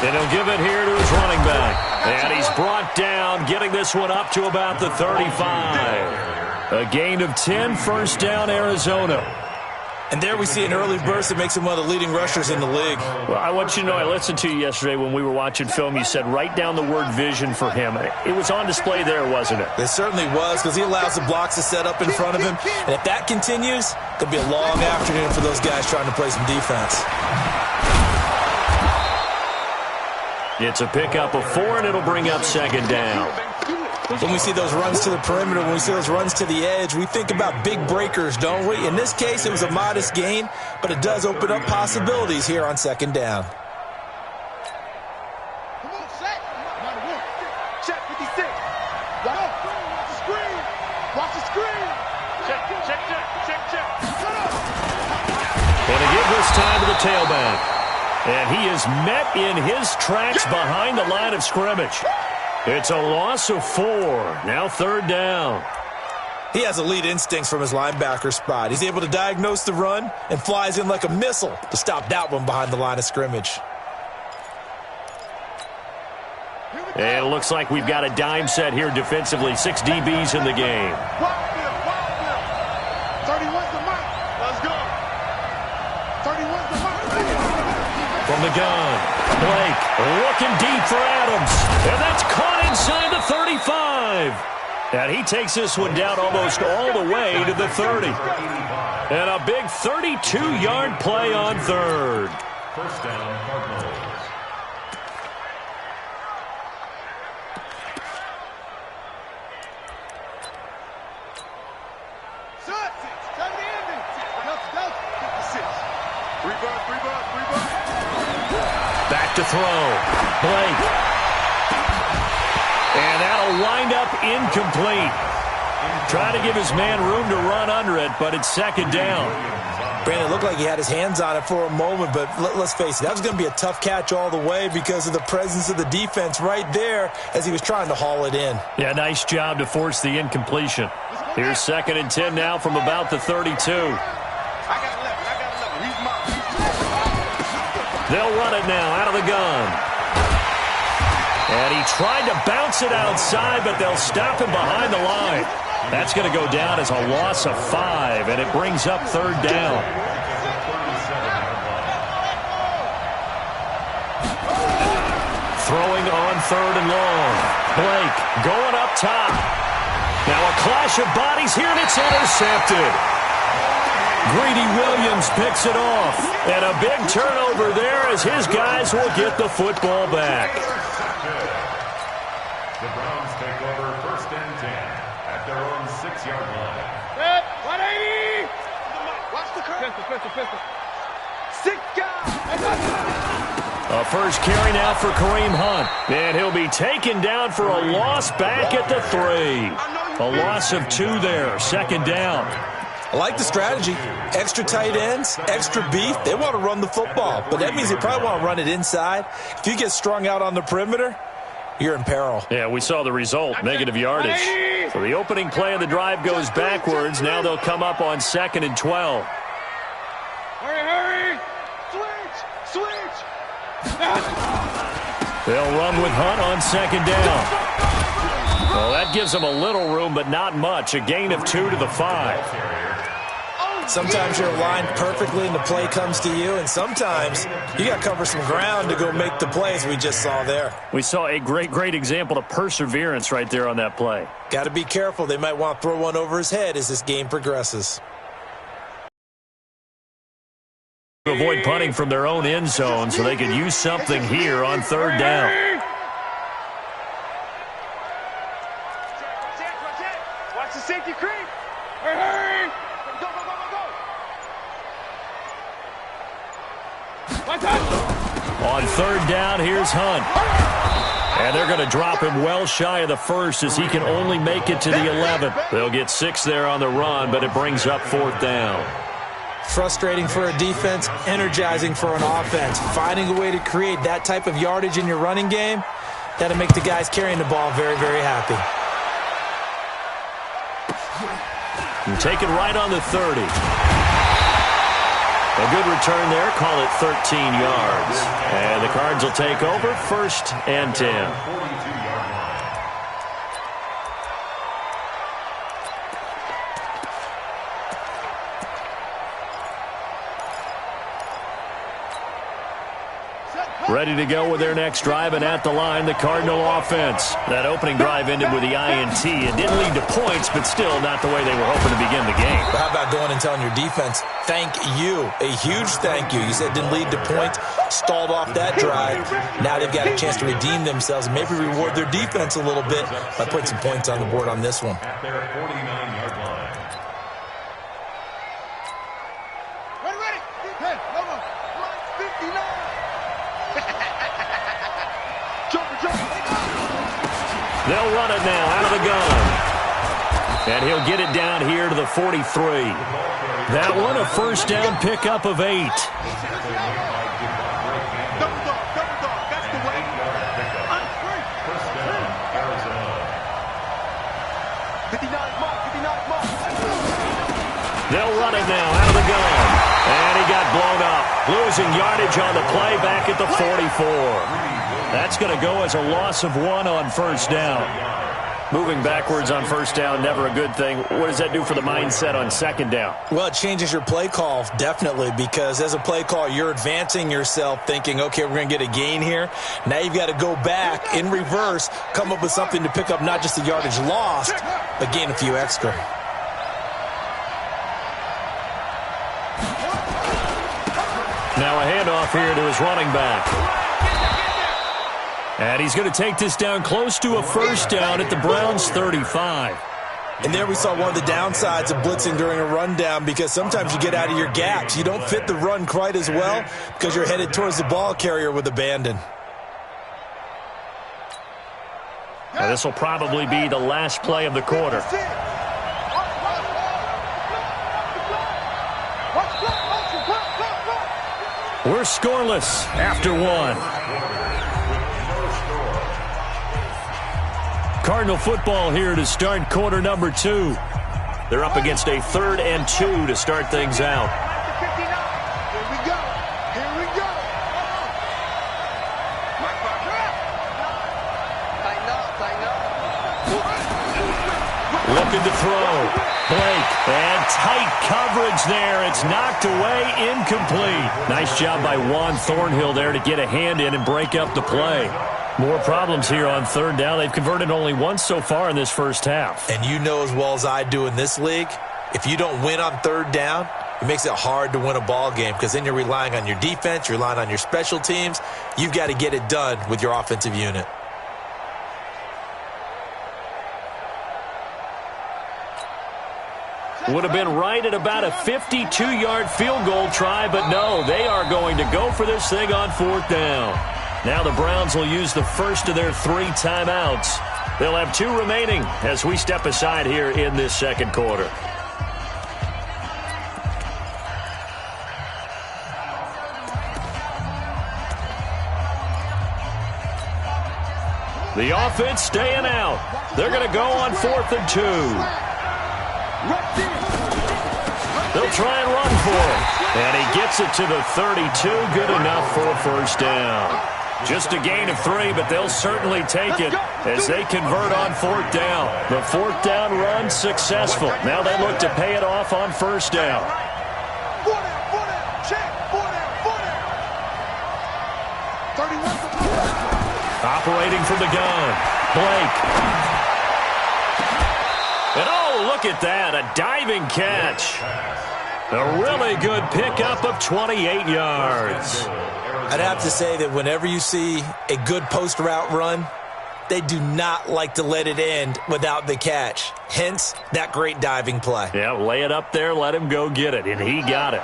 And he'll give it here to his running back. And he's brought down, getting this one up to about the 35. A gain of 10, first down, Arizona. And there we see an early burst that makes him one of the leading rushers in the league. Well, I want you to know, I listened to you yesterday when we were watching film. You said write down the word vision for him. It was on display there, wasn't it? It certainly was, because he allows the blocks to set up in front of him. And if that continues, it could be a long afternoon for those guys trying to play some defense. It's a pickup of 4, and it'll bring up second down. When we see those runs to the perimeter, when we see those runs to the edge, we think about big breakers, don't we? In this case, it was a modest gain, but it does open up possibilities here on second down. Come on, set. Check 56. Watch the screen. Watch the screen. Check. And they give this time to the tailback. And he is met in his tracks behind the line of scrimmage. It's a loss of 4. Now third down. He has elite instincts from his linebacker spot. He's able to diagnose the run and flies in like a missile to stop that one behind the line of scrimmage. And it looks like we've got a dime set here defensively. 6 DBs in the game. 31's the mark. Let's go. 31's the mark. From the gun, Blake looking deep for Adams. And that's caught inside the 35. And he takes this one down almost all the way to the 30. And a big 32-yard play on third. First down, Cardinals. Back to throw. Blake. And that'll wind up incomplete. Trying to give his man room to run under it, but it's second down. Brandon, it looked like he had his hands on it for a moment, but let's face it, that was going to be a tough catch all the way because of the presence of the defense right there as he was trying to haul it in. Yeah, nice job to force the incompletion. Here's second and 10 now from about the 32. They'll run it now out of the gun. And he tried to bounce it outside, but they'll stop him behind the line. That's going to go down as a loss of 5, and it brings up third down. Throwing on third and long. Blake going up top. Now a clash of bodies here, and it's intercepted. Greedy Williams picks it off. And a big turnover there as his guys will get the football back. The Browns take over first and 10 at their own 6-yard line. 180! Watch the curve. Pistol. 6 guys! A first carry now for Kareem Hunt. And he'll be taken down for a loss back at the 3. A loss of 2 there. Second down. I like the strategy. Extra tight ends, extra beef. They want to run the football, but that means they probably want to run it inside. If you get strung out on the perimeter, you're in peril. Yeah, we saw the result, negative yardage. So the opening play of the drive goes backwards. Now they'll come up on second and 12. Hurry! Switch! They'll run with Hunt on second down. Well, that gives them a little room, but not much. A gain of 2 to the 5. Sometimes you're aligned perfectly and the play comes to you, and sometimes you got to cover some ground to go make the plays we just saw there. We saw a great example of perseverance right there on that play. Got to be careful. They might want to throw one over his head as this game progresses. To avoid punting from their own end zone so they could use something here on third down. Watch the safety creep. Hurry! Go! On third down, here's Hunt. And they're going to drop him well shy of the first as he can only make it to the 11th. They'll get 6 there on the run, but it brings up fourth down. Frustrating for a defense, energizing for an offense. Finding a way to create that type of yardage in your running game, that'll make the guys carrying the ball very, very happy. And taken right on the 30. A good return there. Call it 13 yards. And the Cards will take over 1st and 10. Ready to go with their next drive, and at the line, the Cardinal offense. That opening drive ended with the INT. It didn't lead to points, but still not the way they were hoping to begin the game. But how about going and telling your defense, thank you, a huge thank you. You said it didn't lead to points, stalled off that drive. Now they've got a chance to redeem themselves and maybe reward their defense a little bit by putting some points on the board on this one. At their 49-yard line. Ready. Hey, come on. 59. They'll run it now out of the gun. And he'll get it down here to the 43. That one a first down pickup of 8. Double dog. That's the way. First down, Arizona. 59 mark. They'll run it now out of the gun. And he got blown up. Losing yardage on the play back at the 44. That's going to go as a loss of 1 on first down. Moving backwards on first down, never a good thing. What does that do for the mindset on second down? Well, it changes your play call, definitely, because as a play call, you're advancing yourself thinking, okay, we're going to get a gain here. Now you've got to go back in reverse, come up with something to pick up not just the yardage lost, but gain a few extra. Now a handoff here to his running back. And he's going to take this down close to a first down at the Browns' 35. And there we saw one of the downsides of blitzing during a rundown, because sometimes you get out of your gaps. You don't fit the run quite as well because you're headed towards the ball carrier with abandon. Now this will probably be the last play of the quarter. We're scoreless after 1. Cardinal football here to start quarter number 2. They're up against a 3rd and 2 to start things out. Here we go. Looking to throw. Blake, and tight coverage there. It's knocked away, incomplete. Nice job by Juan Thornhill there to get a hand in and break up the play. More problems here on third down. They've converted only once so far in this first half. And you know as well as I do in this league, if you don't win on third down, it makes it hard to win a ball game, because then you're relying on your defense, you're relying on your special teams. You've got to get it done with your offensive unit. Would have been right at about a 52-yard field goal try, but no, they are going to go for this thing on 4th down. Now the Browns will use the first of their 3 timeouts. They'll have 2 remaining as we step aside here in this second quarter. The offense staying out. They're going to go on 4th and 2. They'll try and run for it. And he gets it to the 32. Good enough for a first down. Just a gain of 3, but they'll certainly take it as they convert on 4th down. The 4th down run successful. Now they look to pay it off on first down. 4 down, check, 4 down. 31. Operating from the gun, Blake. And oh, look at that, a diving catch. A really good pickup of 28 yards. I'd have to say that whenever you see a good post route run, they do not like to let it end without the catch. Hence, that great diving play. Yeah, lay it up there, let him go get it, and he got it.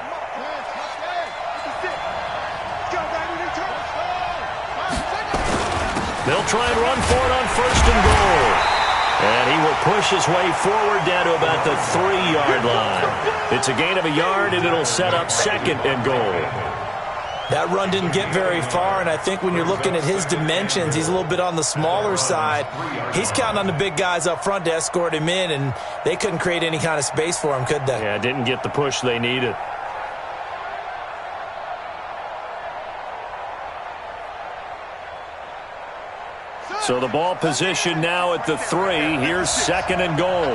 They'll try and run for it on 1st and goal. And he will push his way forward down to about the 3-yard line. It's a gain of a yard, and it'll set up 2nd and goal. That run didn't get very far, and I think when you're looking at his dimensions, he's a little bit on the smaller side. He's counting on the big guys up front to escort him in, and they couldn't create any kind of space for him, could they? Yeah, didn't get the push they needed. So the ball position now at the 3. Here's 2nd and goal.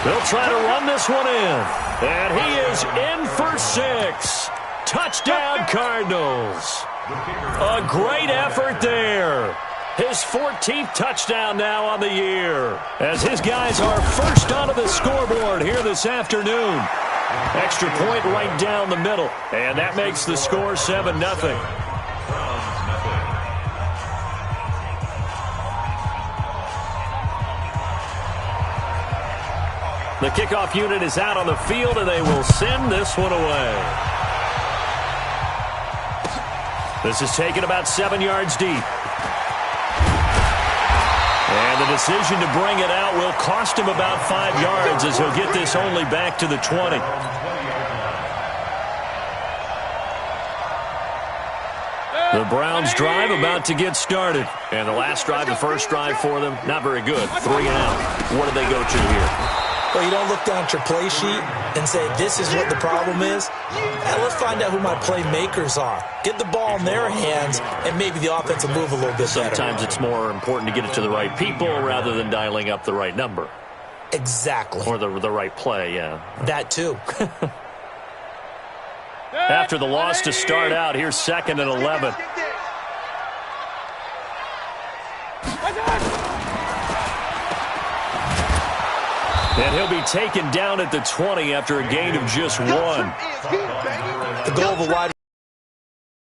They'll try to run this one in. And he is in for 6. Touchdown, Cardinals. A great effort there. His 14th touchdown now on the year, as his guys are first onto the scoreboard here this afternoon. Extra point right down the middle, and that makes the score 7-0. The kickoff unit is out on the field, and they will send this one away. This is taken about 7 yards deep. And the decision to bring it out will cost him about 5 yards, as he'll get this only back to the 20. The Browns drive about to get started. And the last drive, the first drive for them, not very good. 3 and out. What do they go to here? Well, you don't look down at your play sheet and say, this is what the problem is. Let's find out who my playmakers are. Get the ball in their hands, and maybe the offense will move a little bit better. Sometimes it's more important to get it to the right people rather than dialing up the right number. Exactly. Or the right play, yeah. That too. After the loss to start out, here's 2nd and 11. And he'll be taken down at the 20 after a gain of just 1. The goal of a wide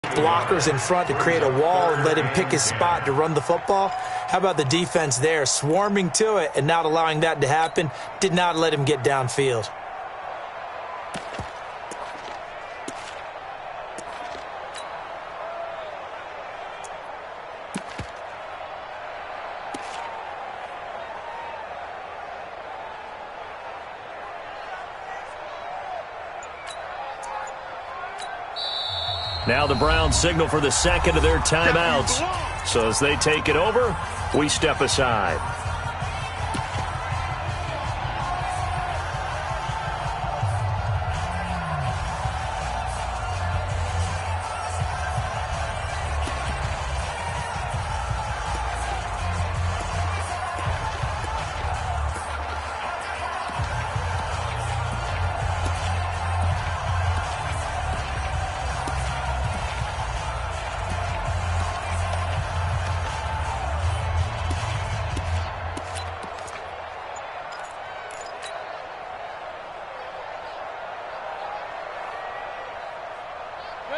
blockers in front to create a wall and let him pick his spot to run the football. How about the defense there, swarming to it and not allowing that to happen? Did not let him get downfield. Now the Browns signal for the second of their timeouts. So as they take it over, we step aside.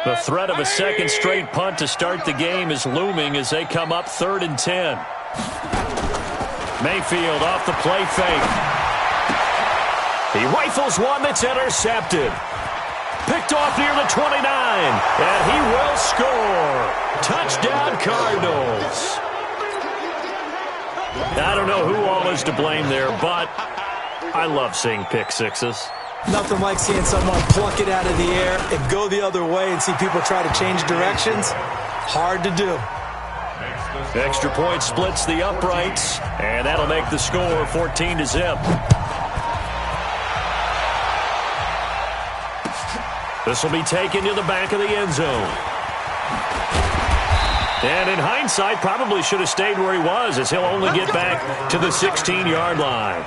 The threat of a second straight punt to start the game is looming as they come up 3rd and 10. Mayfield off the play fake. He rifles one that's intercepted. Picked off near the 29, and he will score. Touchdown, Cardinals. I don't know who all is to blame there, but I love seeing pick sixes. Nothing like seeing someone pluck it out of the air and go the other way and see people try to change directions. Hard to do. Extra point splits the uprights, and that'll make the score 14-0. This will be taken to the back of the end zone. And in hindsight, probably should have stayed where he was, as he'll only get back to the 16-yard line.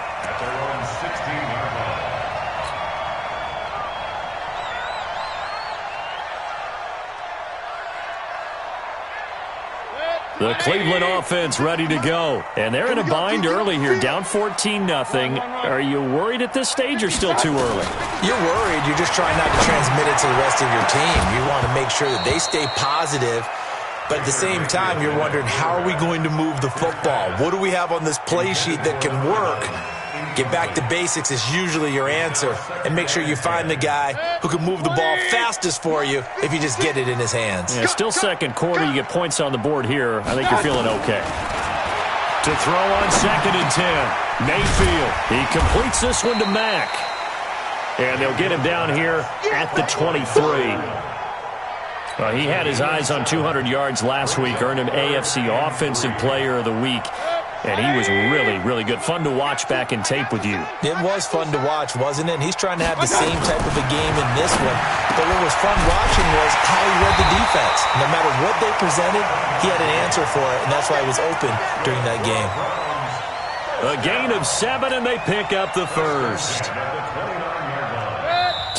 The Cleveland offense ready to go. And they're in a bind early here, down 14-0. Are you worried at this stage or still too early? You're worried. You're just trying not to transmit it to the rest of your team. You want to make sure that they stay positive. But at the same time, you're wondering, how are we going to move the football? What do we have on this play sheet that can work? Get back to basics is usually your answer. And make sure you find the guy who can move the ball fastest for you if you just get it in his hands. Yeah, still second quarter. You get points on the board here. I think you're feeling okay. To throw on 2nd and 10. Mayfield. He completes this one to Mack. And they'll get him down here at the 23. He had his eyes on 200 yards last week, earned him AFC Offensive Player of the Week. And he was really, really good. Fun to watch back in tape with you. It was fun to watch, wasn't it? And he's trying to have the same type of a game in this one. But what was fun watching was how he read the defense. No matter what they presented, he had an answer for it, and that's why he was open during that game. A gain of 7, and they pick up the first.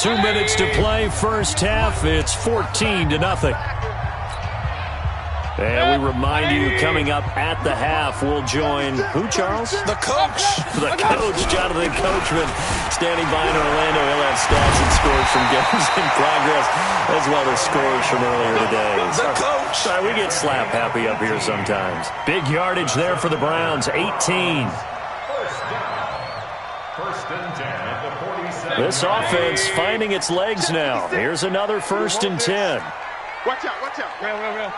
2 minutes to play, first half. It's 14-0. And we remind you, coming up at the half, we'll join who, Charles? The coach. The coach, Jonathan Coachman, standing by in Orlando. He'll have stats and scores from games in progress, as well as scores from earlier today. The coach. Sorry, we get slap happy up here sometimes. Big yardage there for the Browns, 18. First and 10 at the 47. This offense finding its legs now. Here's another 1st and 10. Watch out, watch out. Real.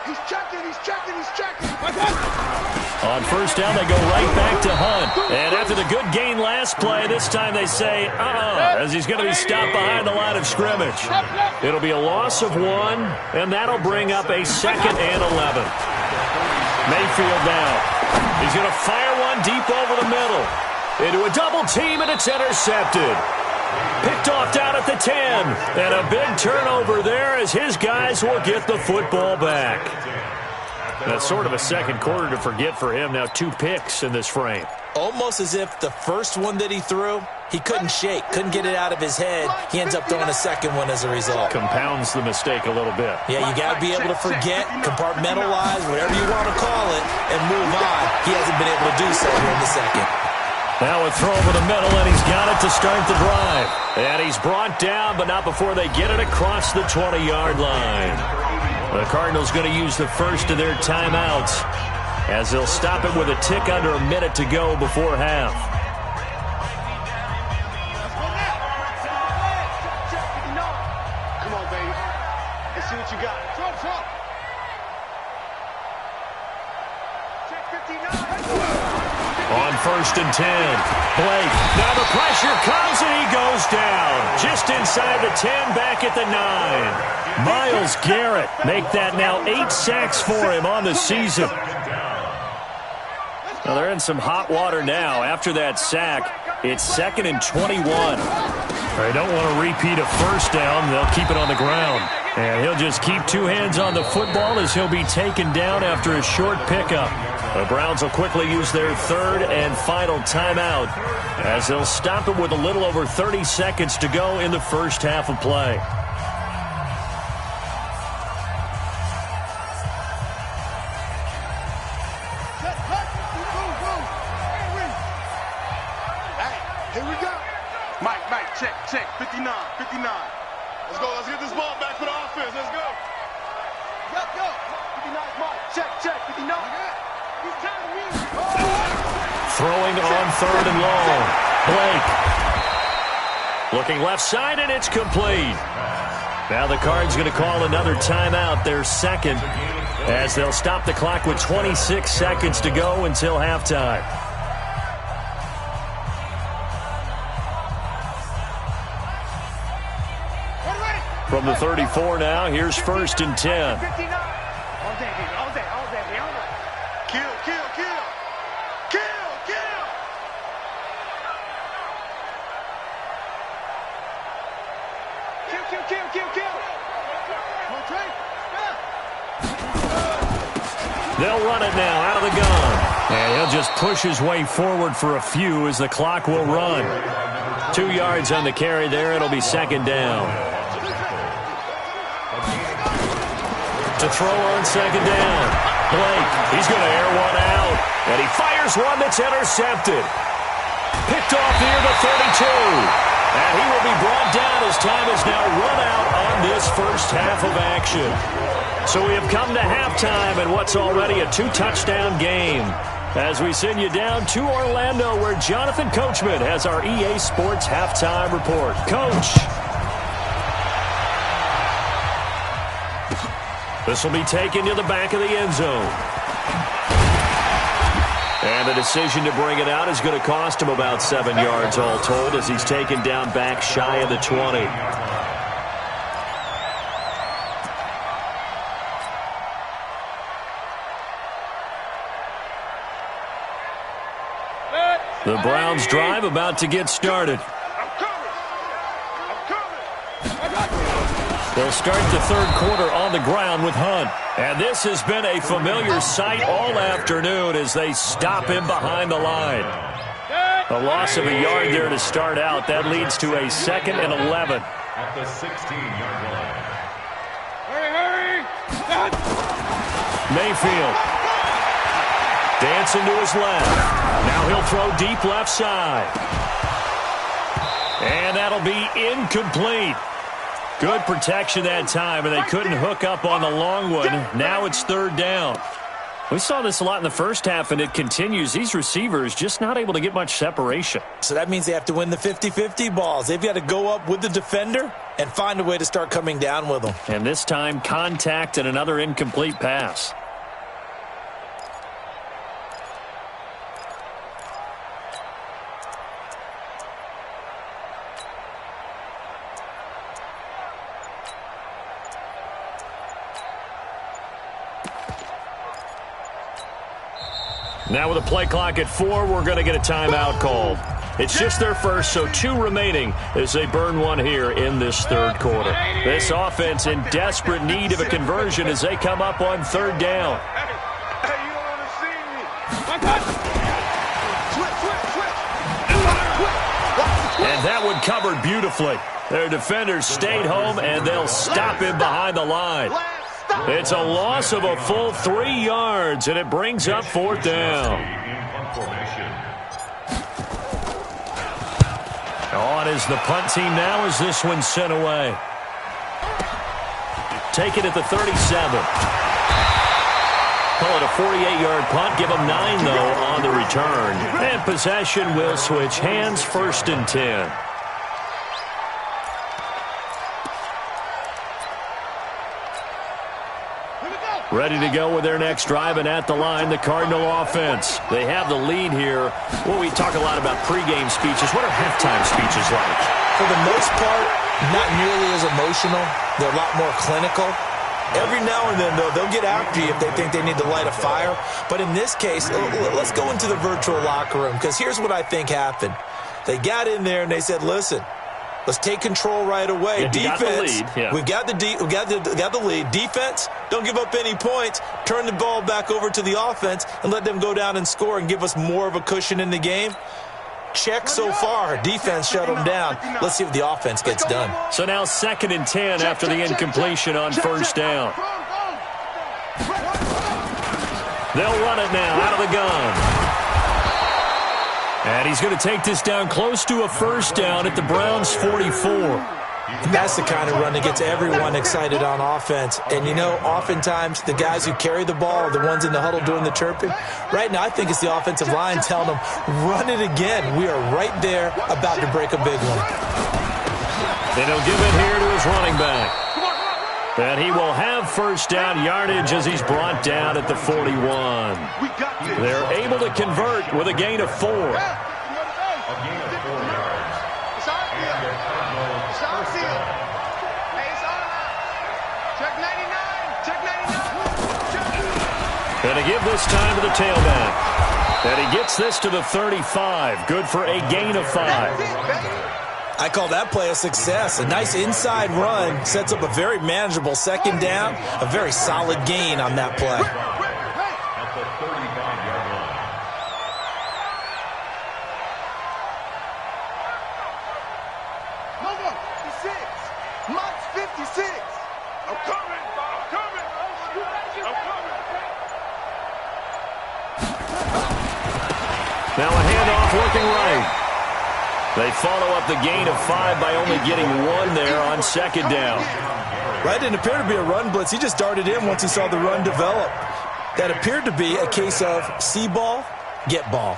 He's checking. On first down, they go right back to Hunt. And after the good gain last play, this time they say, as he's going to be stopped behind the line of scrimmage. It'll be a loss of 1, and that'll bring up a 2nd and 11. Mayfield now. He's going to fire one deep over the middle. Into a double team, and it's intercepted. Picked off down at the 10. And a big turnover there as his guys will get the football back. That's sort of a second quarter to forget for him. Now 2 picks in this frame. Almost as if the first one that he threw, he couldn't shake, couldn't get it out of his head. He ends up throwing a second one as a result. Compounds the mistake a little bit. Yeah, you got to be able to forget, compartmentalize, whatever you want to call it, and move on. He hasn't been able to do so here in the second. Now a throw over the middle, and he's got it to start the drive. And he's brought down, but not before they get it across the 20-yard line. The Cardinals going to use the first of their timeouts as they'll stop it with a tick under a minute to go before half. Come on, baby. Let's see what you got. Throw. Check 59. On first and 10, Blake. Now the pressure comes and he goes down. Just inside the 10, back at the 9. Myles Garrett make that now 8 sacks for him on the season. Now they're in some hot water now. After that sack, it's 2nd and 21. They don't want to repeat a first down. They'll keep it on the ground. And he'll just keep 2 hands on the football as he'll be taken down after a short pickup. The Browns will quickly use their 3rd and final timeout as they'll stop it with a little over 30 seconds to go in the first half of play. Here we go. Mike, check. 59. Let's get this ball back for the offense. Let's go. Go. 59, Mike. Check. 59. Throwing on 3rd and long. Blake. Looking left side, and it's complete. Now the Cards going to call another timeout, their 2nd, as they'll stop the clock with 26 seconds to go until halftime. From the 34 now, here's 1st and 10. All day. Kill. They'll run it now out of the gun. And he'll just push his way forward for a few as the clock will run. 2 yards on the carry there. It'll be 2nd down. To throw on 2nd down. Blake, he's going to air one out. And he fires one that's intercepted. Picked off near the 32. And he will be brought down as time is now run out on this first half of action. So we have come to halftime in what's already a 2-touchdown game. As we send you down to Orlando, where Jonathan Coachman has our EA Sports halftime report. Coach. This will be taken to the back of the end zone. And the decision to bring it out is going to cost him about 7 yards all told as he's taken down back shy of the 20. The Browns drive about to get started. I'm coming. They'll start the third quarter on the ground with Hunt. And this has been a familiar sight all afternoon as they stop him behind the line. A loss of a yard there to start out. That leads to a 2nd and 11. At the 16-yard line. Hurry! Mayfield. Dancing to his left. Now he'll throw deep left side. And that'll be incomplete. Good protection that time, and they couldn't hook up on the long one. Now it's 3rd down. We saw this a lot in the first half, and it continues. These receivers just not able to get much separation. So that means they have to win the 50-50 balls. They've got to go up with the defender and find a way to start coming down with them. And this time, contact and another incomplete pass. Now with a play clock at 4, we're going to get a timeout called. It's just their first, so 2 remaining as they burn one here in this 3rd quarter. This offense in desperate need of a conversion as they come up on 3rd down. Hey, you don't want to see me. And that one covered beautifully. Their defenders stayed home, and they'll stop him behind the line. It's a loss of a full 3 yards, and it brings up 4th down. On is the punt team now as this one's sent away. Take it at the 37. Call it a 48-yard punt. Give them 9, though, on the return. And possession will switch hands, 1st and 10. Ready to go with their next drive, and at the line, the Cardinal offense. They have the lead here. Well, we talk a lot about pregame speeches. What are halftime speeches like? For the most part, not nearly as emotional. They're a lot more clinical. Every now and then, though, they'll get after you if they think they need to light a fire. But in this case, let's go into the virtual locker room, because here's what I think happened. They got in there and they said, listen, let's take control right away. Defense, we've got the lead. Defense, don't give up any points. Turn the ball back over to the offense and let them go down and score and give us more of a cushion in the game. Check so far. Defense shut them down. Let's see if the offense gets done. So now 2nd and 10 after the incompletion on 1st down. They'll run it now out of the gun. And he's going to take this down close to a 1st down at the Browns' 44. That's the kind of run that gets everyone excited on offense. And, you know, oftentimes the guys who carry the ball are the ones in the huddle doing the chirping. Right now, I think it's the offensive line telling them, run it again. We are right there about to break a big one. And he'll give it here to his running back. And he will have 1st down yardage as he's brought down at the 41. They're able to convert with a gain of 4. And to give this time to the tailback. And he gets this to the 35. Good for a gain of 5. I call that play a success. A nice inside run sets up a very manageable 2nd down. A very solid gain on that play. At the 35-yard line. Logo, 56. Mike's 56. I'm coming. I'm coming. I'm coming. Now a handoff looking right. They follow up the gain of 5 by only getting 1 there on 2nd down. Right, didn't appear to be a run blitz. He just darted in once he saw the run develop. That appeared to be a case of see ball, get ball.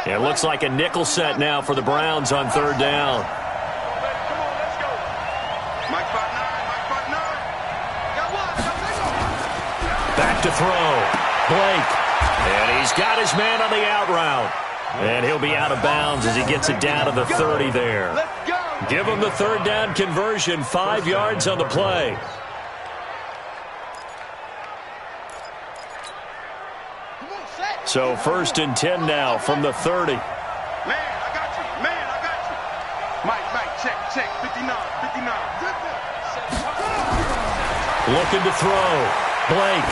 It looks like a nickel set now for the Browns on 3rd down. Back to throw. Blake. And he's got his man on the out route. And he'll be out of bounds as he gets it down to the 30 there. Give him the 3rd down conversion. 5 yards on the play. So 1st and 10 now from the 30. Man, I got you. Man, I got you. Mike, check. 59. Looking to throw. Blake.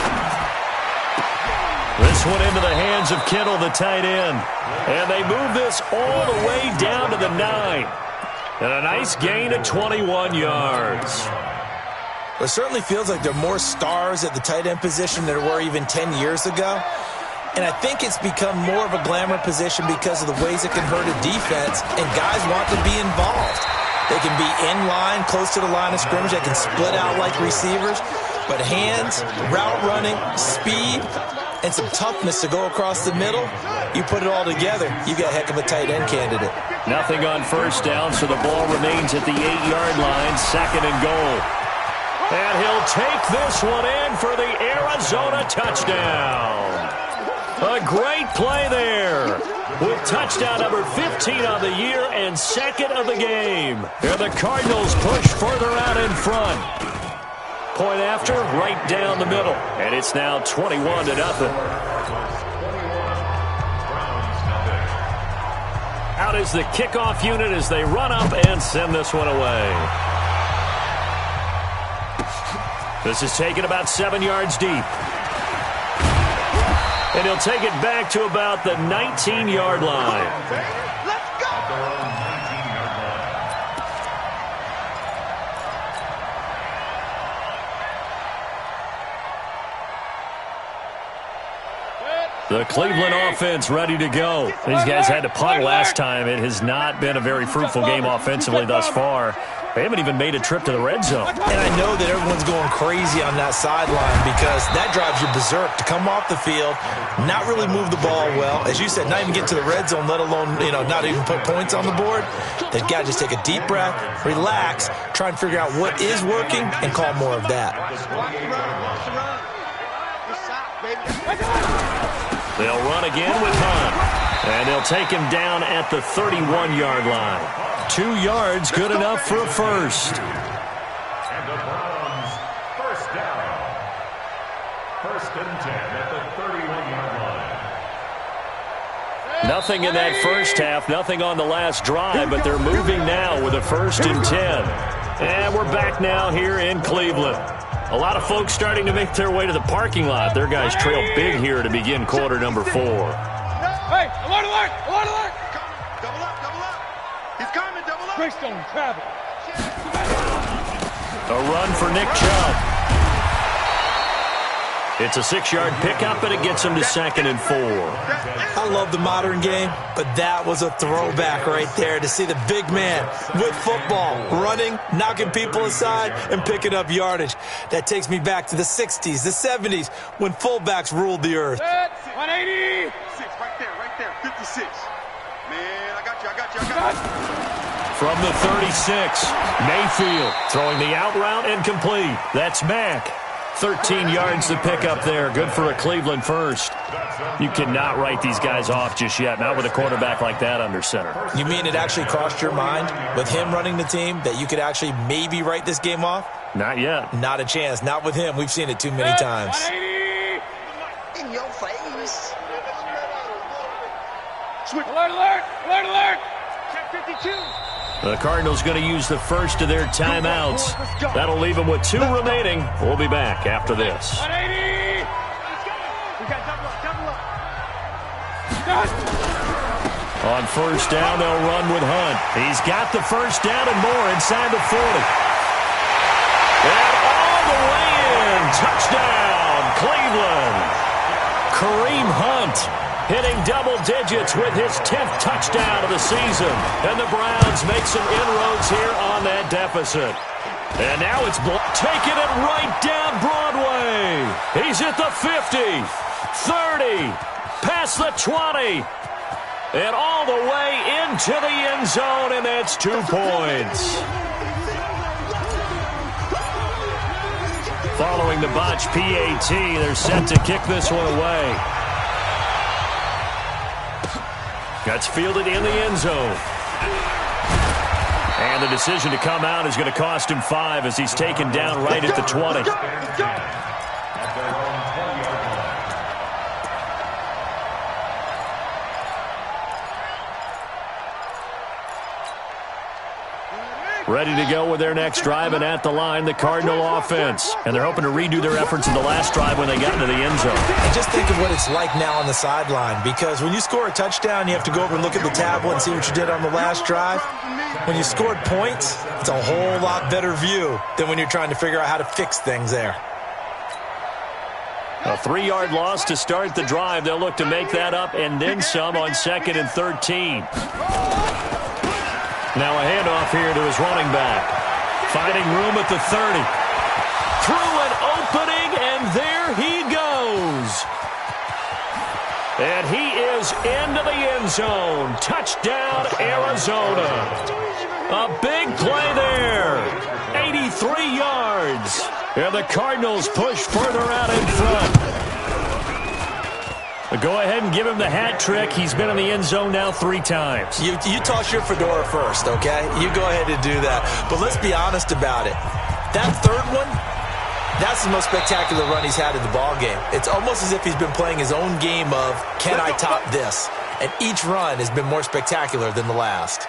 This one into the hands of Kittle, the tight end. And they move this all the way down to the 9. And a nice gain of 21 yards. Well, it certainly feels like there are more stars at the tight end position than there were even 10 years ago. And I think it's become more of a glamour position because of the ways it can hurt a defense, and guys want to be involved. They can be in line, close to the line of scrimmage. They can split out like receivers. But hands, route running, speed, and some toughness to go across the middle, you put it all together, you got a heck of a tight end candidate. Nothing on 1st down, so the ball remains at the 8-yard line, 2nd and goal. And he'll take this one in for the Arizona touchdown. A great play there with touchdown number 15 on the year and 2nd of the game. And the Cardinals push further out in front. Point after, right down the middle. And it's now 21-0. Out is the kickoff unit as they run up and send this one away. This is taken about 7 yards deep. And he'll take it back to about the 19-yard line. Let's go! The Cleveland offense ready to go. These guys had to punt last time. It has not been a very fruitful game offensively thus far. They haven't even made a trip to the red zone. And I know that everyone's going crazy on that sideline because that drives you berserk to come off the field, not really move the ball well. As you said, not even get to the red zone, let alone, not even put points on the board. They've got to just take a deep breath, relax, try and figure out what is working, and call more of that. They'll run again with Hunt. And they'll take him down at the 31-yard line. 2 yards, good enough for a first. And the Browns, 1st down. 1st and 10 at the 31-yard line. Nothing in that first half, nothing on the last drive, but they're moving now with a 1st and 10. And we're back now here in Cleveland. A lot of folks starting to make their way to the parking lot. Their guys trail big here to begin quarter number 4. Hey, alert, alert, alert, alert. Double up. He's coming, double up. Greystone travel. A run for Nick Chubb. It's a 6-yard pickup, and it gets him to 2nd and 4. I love the modern game, but that was a throwback right there to see the big man with football, running, knocking people aside, and picking up yardage. That takes me back to the 60s, the 70s, when fullbacks ruled the earth. 180. 6, right there, 56. Man, I got you. From the 36, Mayfield throwing the out route and complete. That's Mack. 13 yards to pick up there. Good for a Cleveland first. You cannot write these guys off just yet, not with a quarterback like that under center. You mean it actually crossed your mind with him running the team that you could actually maybe write this game off? Not yet. Not a chance. Not with him. We've seen it too many times. 180. In your face. Alert. Check 52. The Cardinals going to use the first of their timeouts. That'll leave them with 2 remaining. We'll be back after this. 180. We got double up. On 1st down, they'll run with Hunt. He's got the 1st down and more inside the 40. And all the way in. Touchdown, Cleveland. Kareem Hunt hitting double digits with his 10th touchdown of the season. And the Browns make some inroads here on that deficit. And now it's taking it right down Broadway. He's at the 50, 30, past the 20, and all the way into the end zone, and that's 2 points. Following the botch PAT, they're set to kick this one away. That's fielded in the end zone. And the decision to come out is going to cost him 5 as he's taken down right at the 20. At their own 20-yard line. 2 Ready to go with their next drive, and at the line, the Cardinal offense. And they're hoping to redo their efforts in the last drive when they got into the end zone. And just think of what it's like now on the sideline, because when you score a touchdown, you have to go over and look at the tablet and see what you did on the last drive. When you scored points, it's a whole lot better view than when you're trying to figure out how to fix things there. A 3-yard loss to start the drive. They'll look to make that up and then some on 2nd and 13. Now a handoff here to his running back. Finding room at the 30. Through an opening, and there he goes. And he is into the end zone. Touchdown, Arizona. A big play there. 83 yards. And the Cardinals push further out in front. But go ahead and give him the hat trick. He's been in the end zone now 3 times. You toss your fedora first, okay? You go ahead and do that. But let's be honest about it. That third one, that's the most spectacular run he's had in the ballgame. It's almost as if he's been playing his own game of, can I top this? And each run has been more spectacular than the last.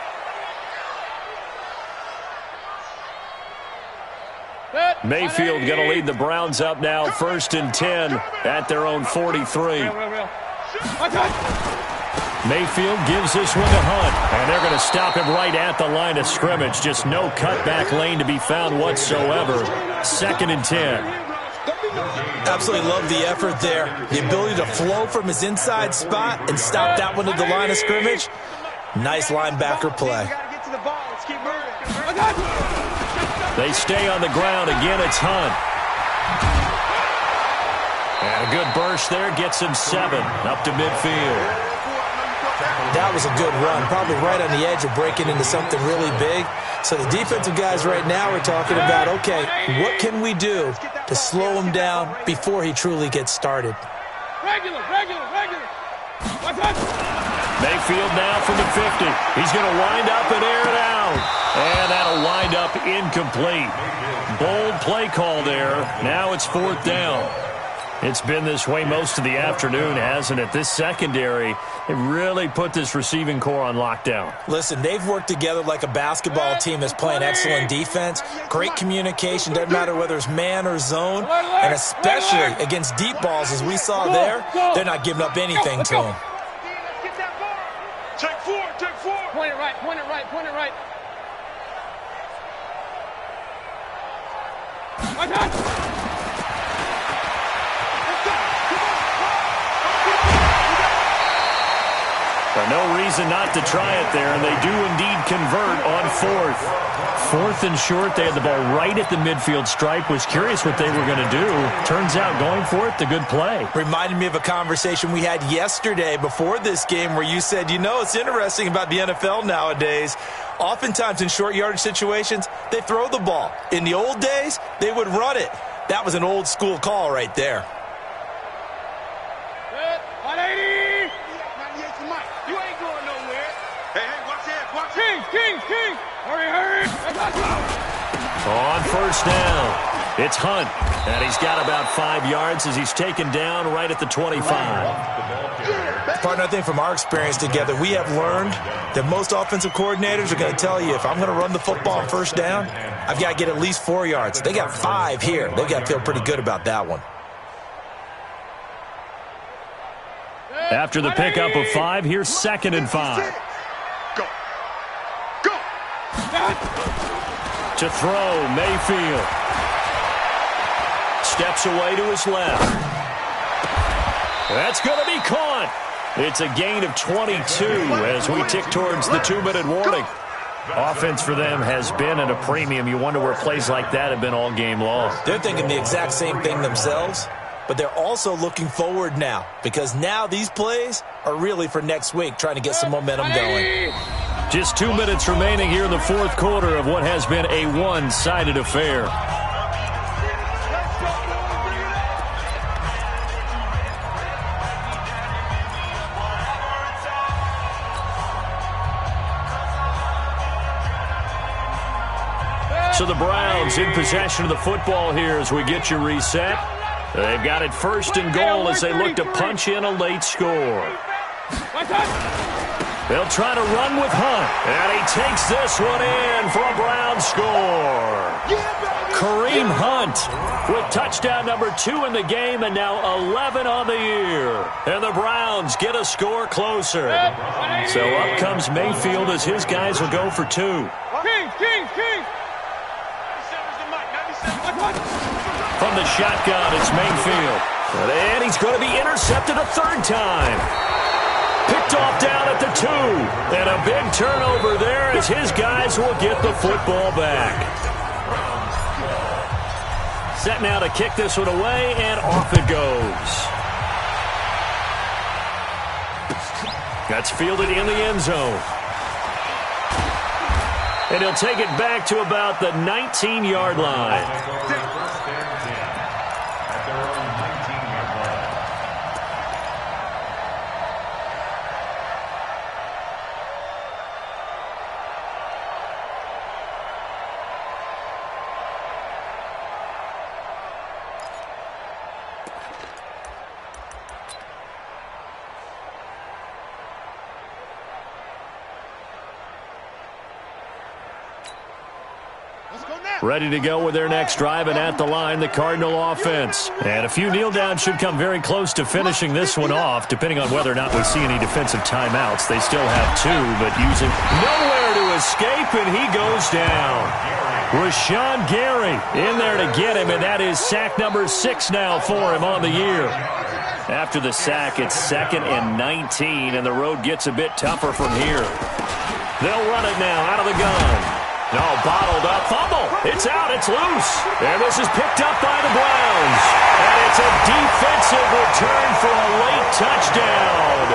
Mayfield going to lead the Browns up now, 1st and 10 at their own 43. Mayfield gives this one to Hunt, and they're going to stop him right at the line of scrimmage. Just no cutback lane to be found whatsoever. 2nd and 10. Absolutely love the effort there. The ability to flow from his inside spot and stop that one at the line of scrimmage. Nice linebacker play. They stay on the ground. Again, it's Hunt. And a good burst there gets him 7 up to midfield. That was a good run, probably right on the edge of breaking into something really big. So the defensive guys right now are talking about, okay, what can we do to slow him down before he truly gets started? Regular. Mayfield now from the 50. He's going to wind up and air it out. And that'll wind up incomplete. Bold play call there. Now it's 4th down. It's been this way most of the afternoon, hasn't it? This secondary, it really put this receiving core on lockdown. Listen, they've worked together like a basketball team that's playing excellent defense. Great communication, doesn't matter whether it's man or zone. And especially against deep balls, as we saw there, they're not giving up anything to them. Take 4. Point it right. No reason not to try it there, and they do indeed convert on 4th. 4th and short, they had the ball right at the midfield stripe. Was curious what they were going to do. Turns out going for it, the good play. Reminded me of a conversation we had yesterday before this game where you said, you know, it's interesting about the NFL nowadays. Oftentimes in short yardage situations, they throw the ball. In the old days, they would run it. That was an old school call right there. 180. You ain't going nowhere. Hey, watch it. King. Hurry. On 1st down, it's Hunt. And he's got about 5 yards as he's taken down right at the 25. Partner, I think from our experience together, we have learned that most offensive coordinators are going to tell you, if I'm going to run the football on 1st down, I've got to get at least 4 yards. They got 5 here. They've got to feel pretty good about that one. After the pickup of 5, here's 2nd and 5. Go. To throw, Mayfield. Steps away to his left. That's going to be caught. It's a gain of 22 as we tick towards the 2-minute warning. Offense for them has been at a premium. You wonder where plays like that have been all game long. They're thinking the exact same thing themselves, but they're also looking forward now because now these plays are really for next week, trying to get some momentum going. Just 2 minutes remaining here in the 4th quarter of what has been a one-sided affair. So the Browns in possession of the football here as we get you reset. They've got it 1st and goal as they look to punch in a late score. They'll try to run with Hunt. And he takes this one in for a Browns score. Kareem Hunt with touchdown number 2 in the game and now 11 on the year. And the Browns get a score closer. So up comes Mayfield as his guys will go for 2. King. From the shotgun, it's Mayfield. And he's going to be intercepted a 3rd time. Picked off down at the 2. And a big turnover there as his guys will get the football back. Set now to kick this one away, and off it goes. That's fielded in the end zone. And he'll take it back to about the 19-yard line. Ready to go with their next drive, and at the line, the Cardinal offense. And a few kneel downs should come very close to finishing this one off, depending on whether or not we see any defensive timeouts. They still have 2, but using nowhere to escape, and he goes down. Rashawn Gary in there to get him, and that is sack number 6 now for him on the year. After the sack, it's 2nd and 19, and the road gets a bit tougher from here. They'll run it now out of the gun. No, bottled up. Fumble. It's out. It's loose. And this is picked up by the Browns. And it's a defensive return for a late touchdown.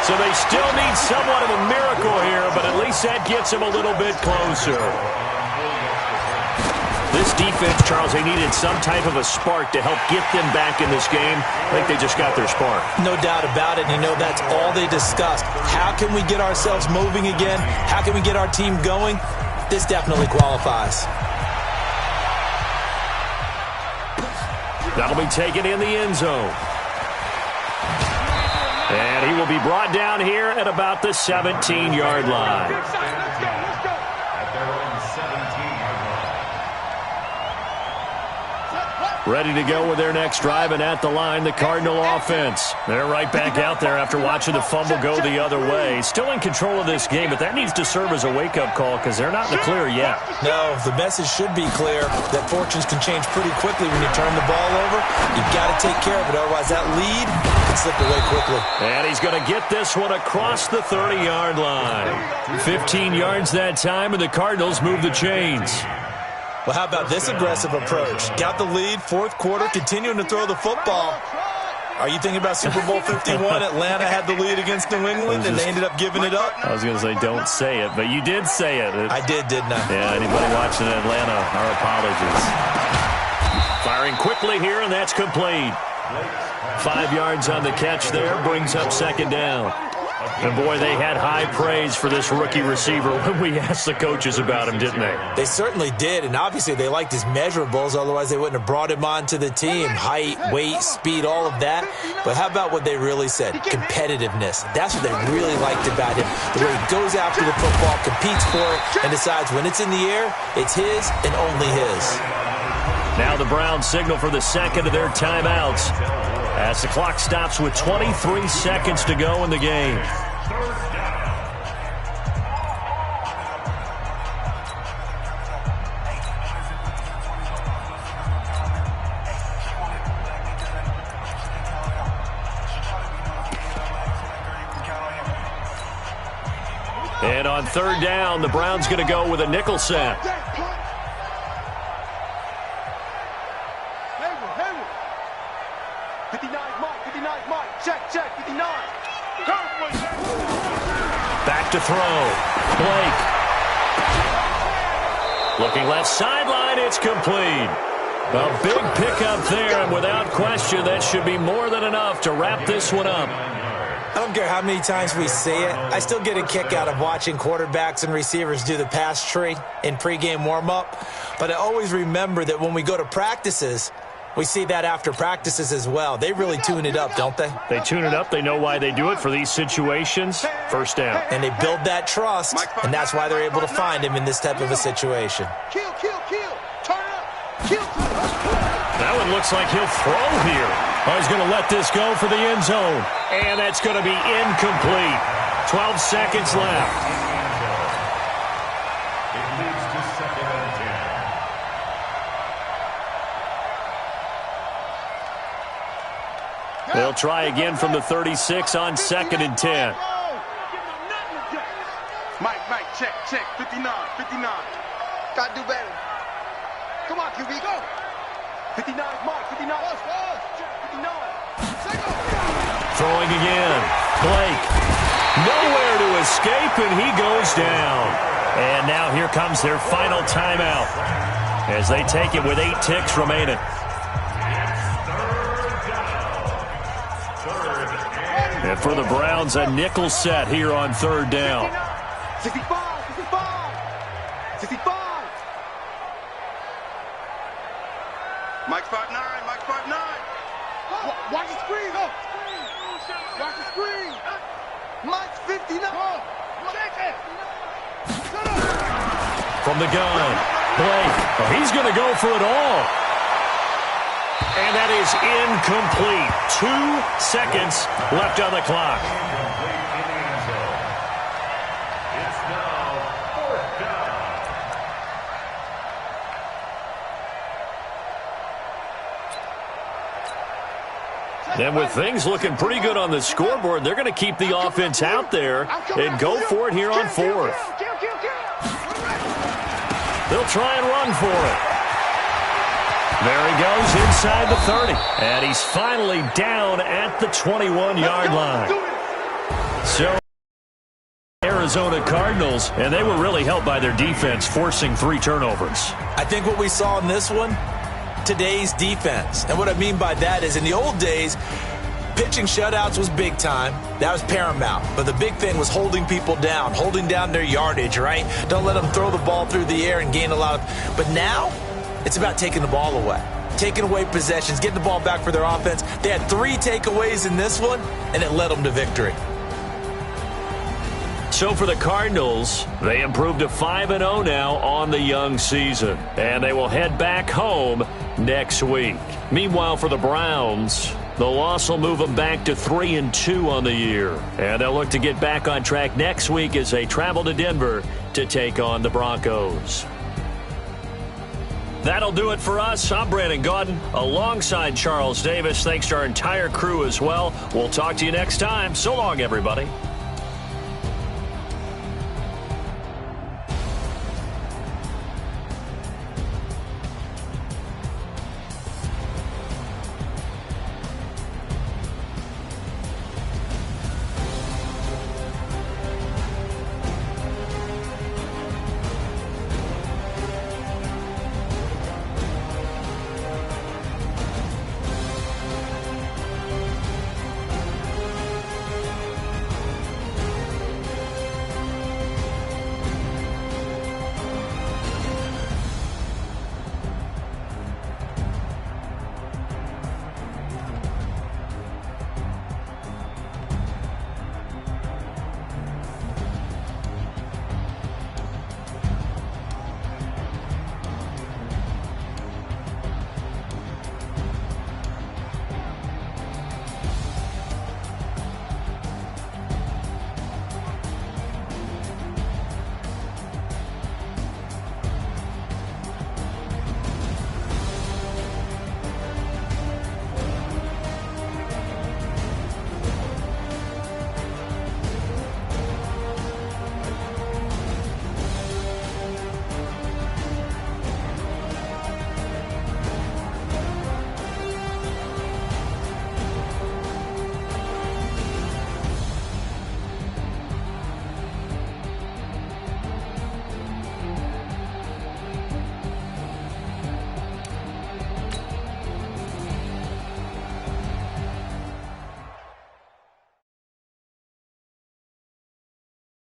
So they still need somewhat of a miracle here, but at least that gets them a little bit closer. This defense, Charles, they needed some type of a spark to help get them back in this game. I think they just got their spark. No doubt about it. You know, that's all they discussed. How can we get ourselves moving again? How can we get our team going? This definitely qualifies. That'll be taken in the end zone. And he will be brought down here at about the 17-yard line. Ready to go with their next drive, and at the line, the Cardinal offense. They're right back out there after watching the fumble go the other way. Still in control of this game, but that needs to serve as a wake-up call because they're not in the clear yet. No, the message should be clear that fortunes can change pretty quickly when you turn the ball over. You've got to take care of it, otherwise that lead can slip away quickly. And he's going to get this one across the 30-yard line. 15 yards that time, and the Cardinals move the chains. Well, how about this aggressive approach? Got the lead, 4th quarter, continuing to throw the football. Are you thinking about Super Bowl 51? Atlanta had the lead against New England, and they ended up giving it up? I was going to say, don't say it, but you did say it. I did, didn't I? Yeah, anybody watching Atlanta, our apologies. Firing quickly here, and that's complete. 5 yards on the catch there, brings up 2nd down. And, boy, they had high praise for this rookie receiver when we asked the coaches about him, didn't they? They certainly did, and obviously they liked his measurables. Otherwise, they wouldn't have brought him onto the team. Height, weight, speed, all of that. But how about what they really said? Competitiveness. That's what they really liked about him. The way he goes after the football, competes for it, and decides when it's in the air, it's his and only his. Now the Browns signal for the 2nd of their timeouts as the clock stops with 23 seconds to go in the game. And on 3rd down, the Browns going to go with a nickel set. Back to throw. Blake. Looking left sideline, it's complete. A big pickup there, and without question, that should be more than enough to wrap this one up. I don't care how many times we see it. I still get a kick out of watching quarterbacks and receivers do the pass tree in pregame warm-up. But I always remember that when we go to practices, We see that after practices as well. They really tune it up, don't they? They tune it up. They know why they do it for these situations. First down. And they build that trust, and that's why they're able to find him in this type of a situation. Kill. Turn it up. Kill. That one looks like he'll throw here. Oh, he's going to let this go for the end zone. And that's going to be incomplete. 12 seconds left. It leads to 2nd and 10. They'll try again from the 36 on 2nd and 10. Mike, check. 59. Gotta do better. Come on, QB, go. 59, Mike, 59. Us. 59. Throwing again. Blake. Nowhere to escape, and he goes down. And now here comes their final timeout as they take it with 8 ticks remaining. And for the Browns, a nickel set here on 3rd down. 65. Mike 5'9". Watch the screen. Go. Watch the screen. Mike's 59. From the gun, Blake. Oh, he's going to go for it all. And that is incomplete. 2 seconds left on the clock. It's now 4th down. And with things looking pretty good on the scoreboard, they're going to keep the offense out there and go for it here on 4th. They'll try and run for it. There he goes inside the 30. And he's finally down at the 21-yard line. So Arizona Cardinals, and they were really helped by their defense forcing 3 turnovers. I think what we saw in this one, today's defense. And what I mean by that is in the old days, pitching shutouts was big time. That was paramount. But the big thing was holding people down, holding down their yardage, right? Don't let them throw the ball through the air and gain a lot of... But now, it's about taking the ball away. Taking away possessions, getting the ball back for their offense. They had 3 takeaways in this one, and it led them to victory. So for the Cardinals, they improved to 5-0 now on the young season. And they will head back home next week. Meanwhile, for the Browns, the loss will move them back to 3-2 on the year. And they'll look to get back on track next week as they travel to Denver to take on the Broncos. That'll do it for us. I'm Brandon Gaudin alongside Charles Davis. Thanks to our entire crew as well. We'll talk to you next time. So long, everybody.